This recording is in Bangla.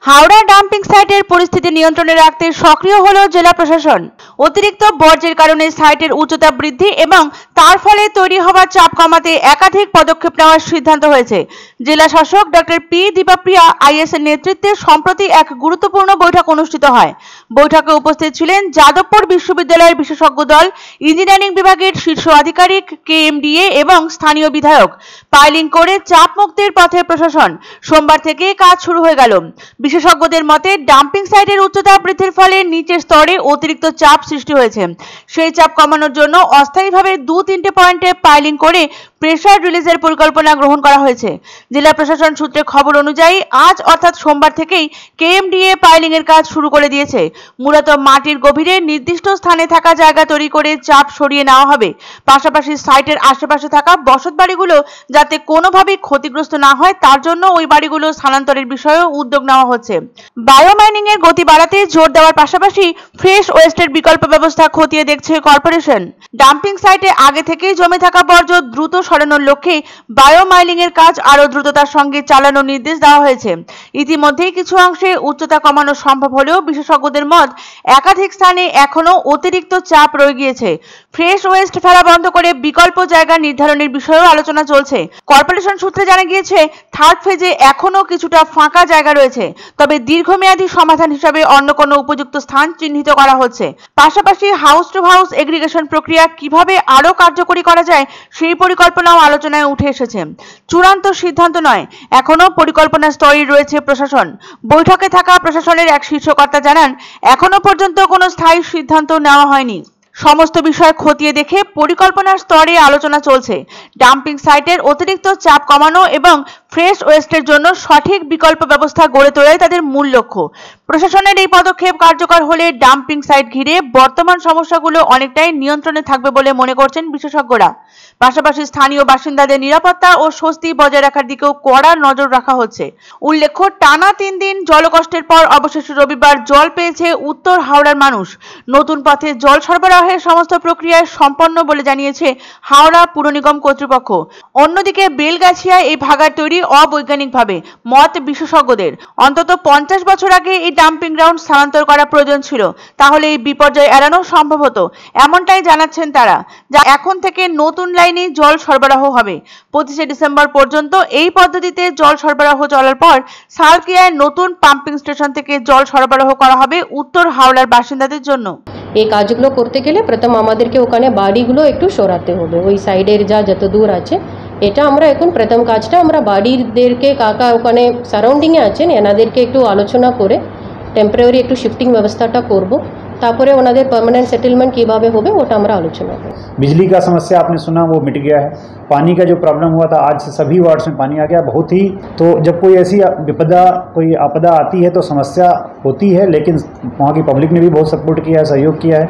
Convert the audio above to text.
হাওড়া ডাম্পিং সাইটের পরিস্থিতি নিয়ন্ত্রণে রাখতে সক্রিয় হলো জেলা প্রশাসন। অতিরিক্ত বর্জ্যের কারণে সাইটের উচ্চতা বৃদ্ধি এবং তার ফলে তৈরি হওয়া চাপ কমাতে একাধিক পদক্ষেপ নেওয়ার সিদ্ধান্ত হয়েছে। জেলা শাসক ডক্টর পি দীপাপ্রিয়া আইএস এর নেতৃত্বে সম্প্রতি এক গুরুত্বপূর্ণ বৈঠক অনুষ্ঠিত হয়। বৈঠকে উপস্থিত ছিলেন যাদবপুর বিশ্ববিদ্যালয়ের বিশেষজ্ঞ দল, ইঞ্জিনিয়ারিং বিভাগের শীর্ষ আধিকারিক, কেএমডিএ এবং স্থানীয় বিধায়ক। পাইলিং করে চাপ মুক্তির পথে প্রশাসন। সোমবার থেকে কাজ শুরু হয়ে গেল। বিশেষজ্ঞদের মতে ডাম্পিং সাইটের উচ্চতা বৃদ্ধির ফলে নিচের স্তরে অতিরিক্ত চাপ সৃষ্টি হয়েছে। সেই চাপ কমানোর জন্য অস্থায়ীভাবে 2-3টে পয়েন্টে পাইলিং করে প্রেসার রিলিজের পরিকল্পনা গ্রহণ করা হয়েছে। জেলা প্রশাসন সূত্রে খবর অনুযায়ী আজ অর্থাৎ সোমবার থেকেই কেএমডিএ পাইলিং এর কাজ শুরু করে দিয়েছে। মূলত মাটির গভীরে নির্দিষ্ট স্থানে থাকা জায়গা তৈরি করে চাপ সরিয়ে নেওয়া হবে। পাশাপাশি সাইটের আশেপাশে থাকা বসতবাড়িগুলো যাতে কোনোভাবেই ক্ষতিগ্রস্ত না হয় তার জন্য ওই বাড়িগুলো স্থানান্তরের বিষয়েও উদ্যোগ নেওয়া হচ্ছে। বায়োমাইনিং এর গতি বাড়াতে জোর দেওয়ার পাশাপাশি ফ্রেশ ওয়েস্টের বিকল্প ব্যবস্থা খতিয়ে দেখছে কর্পোরেশন। ডাম্পিং সাইটে আগে থেকেই জমে থাকা বর্জ্য দ্রুত সরানোর লক্ষ্যে বায়োমাইনিং এর কাজ আরো দ্রুততার সঙ্গে চালানোর নির্দেশ দেওয়া হয়েছে। ইতিমধ্যেই কিছু অংশে উচ্চতা কমানো সম্ভব হলেও বিশেষজ্ঞদের মত একাধিক স্থানে এখনো অতিরিক্ত চাপ রয়ে গিয়েছে। ফ্রেশ ওয়েস্ট ফেলা বন্ধ করে বিকল্প জায়গা নির্ধারণের বিষয়েও আলোচনা চলছে। কর্পোরেশন সূত্রে জানা গিয়েছে থার্ড ফেজে এখনো কিছুটা ফাঁকা জায়গা রয়েছে, তবে দীর্ঘমেয়াদী সমাধান হিসাবে অন্য কোনো উপযুক্ত স্থান চিহ্নিত করা হচ্ছে। পাশাপাশি হাউস টু হাউস এগ্রিগেশন প্রক্রিয়া কিভাবে আরো কার্যকরী করা যায় সেই পরিকল্পনাও আলোচনায় উঠে এসেছে। চূড়ান্ত সিদ্ধান্ত নয়, এখনো পরিকল্পনা স্তরে রয়েছে প্রশাসন। বৈঠকে থাকা প্রশাসনের এক শীর্ষ কর্তা জানান, এখনো পর্যন্ত কোনো স্থায়ী সিদ্ধান্ত নেওয়া হয়নি। সমস্ত বিষয় খতিয়ে দেখে পরিকল্পনার স্তরে আলোচনা চলছে। ডাম্পিং সাইটের অতিরিক্ত চাপ কমানো এবং ফ্রেশ ওয়েস্টের জন্য সঠিক বিকল্প ব্যবস্থা গড়ে তোলাই তাদের মূল লক্ষ্য। প্রশাসনের এই পদক্ষেপ কার্যকর হলে ডাম্পিং সাইট ঘিরে বর্তমান সমস্যাগুলো অনেকটাই নিয়ন্ত্রণে থাকবে বলে মনে করছেন বিশেষজ্ঞরা। পাশাপাশি স্থানীয় বাসিন্দাদের নিরাপত্তা ও স্বস্তি বজায় রাখার দিকেও কড়া নজর রাখা হচ্ছে। উল্লেখ্য, টানা 3 দিন জলকষ্টের পর অবশেষে রবিবার জল পেয়েছে উত্তর হাওড়ার মানুষ। নতুন পথে জল সরবরাহের সমস্ত প্রক্রিয়ায় সম্পন্ন বলে জানিয়েছে হাওড়া পুর নিগম কর্তৃপক্ষ। অন্যদিকে বেলগাছিয়ায় এই ভাগাড় তৈরি অবৈজ্ঞানিকভাবে মত বিশেষজ্ঞদের। অন্তত 50 বছর আগে এই ডাম্পিং গ্রাউন্ড স্থানান্তর করা প্রয়োজন ছিল, তাহলে এই বিপর্যয় এড়ানো সম্ভব হতো, এমনটাই জানাচ্ছেন তারা। যা এখন থেকে নতুন লাইনে জল সরবরাহ হবে। 25 ডিসেম্বর পর্যন্ত এই পদ্ধতিতে জল সরবরাহ চলার পর সালকিয়ায় নতুন পাম্পিং স্টেশন থেকে জল সরবরাহ করা হবে উত্তর হাওড়ার বাসিন্দাদের জন্য। এই কাজগুলো করতে গেলে প্রথম আমাদেরকে ওখানে বাড়িগুলো একটু সরাতে হবে, ওই সাইডের যত দূর আছে। এটা আমরা এখন প্রথম কাজটা আমরা বাড়িদেরকে কাকা ওখানে সারাউন্ডিংয়ে আছেন এনাদেরকে একটু আলোচনা করে টেম্পোরারি একটু শিফটিং ব্যবস্থাটা করব, তারপরে ওনাদের পার্মানেন্ট সেটেলমেंट কিভাবে হবে ওটা আমরা আলোচনা করব। बिजली का समस्या आपने सुना वो मिट गया है। पानी का जो प्रॉब्लम हुआ था आज सभी वार्ड्स में पानी आ गया बहुत ही। तो जब कोई ऐसी विपदा कोई आपदा आती है तो समस्या होती है, लेकिन वहाँ की पब्लिक ने भी बहुत सपोर्ट किया है, सहयोग किया है।